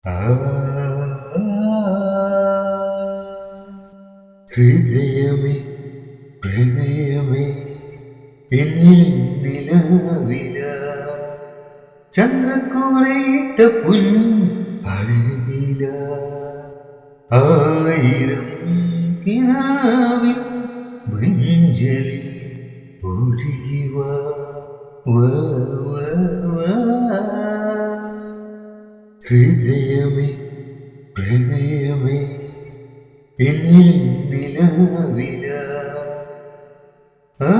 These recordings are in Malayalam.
ആ ഹൃദയമേ പ്രണയമേ എന്നിൽ നിലവില ചന്ദ്രക്കൂരയിട്ട പൊന്നിൻ അഴകില ആയിരം കിനാവിൻ മഞ്ചലിൽ ഒഴുകി വാ വാ വാ വാ ഹൃദയമേ പ്രണയമേ എന്നിൽ നിലവില ആ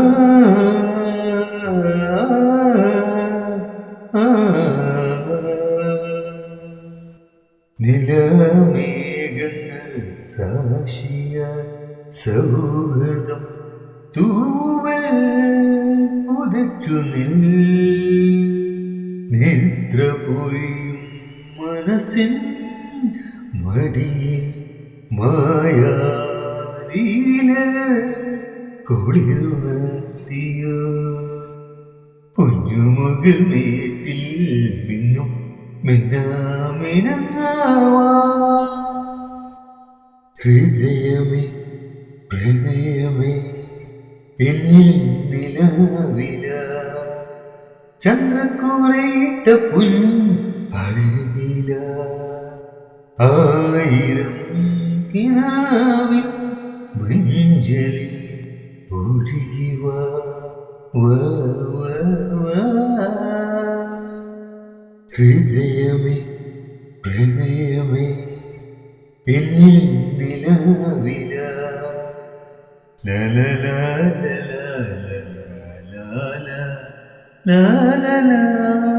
നിലമേഘങ്ങൾ സാക്ഷിയാൽ സൗഹൃദം തൂവൽ പുതച്ചു നിദ്ര പൊഴിയും മനസ്സിൻ മടിയിൽ മായാലീലകൾ കുളിർത്തിയോ കുഞ്ഞുമുകിൽ മേറ്റിൽ മിന്നും മിന്നാമിനങ്ങാവാ ഹൃദയമേ പ്രണയമേ എന്നിൽ നിലവില ചന്ദ്രക്കൂരയിട്ട പൊന്നിൻ അഴകില ആയിരം കിനാവിൻ മഞ്ചലിൽ ഒഴുകി വാ വാ വാ വാ ഹൃദയമേ പ്രണയമേ എന്നിൽ നിലവില ലലലാ ലലാ ലലാ ലലാ ലലാ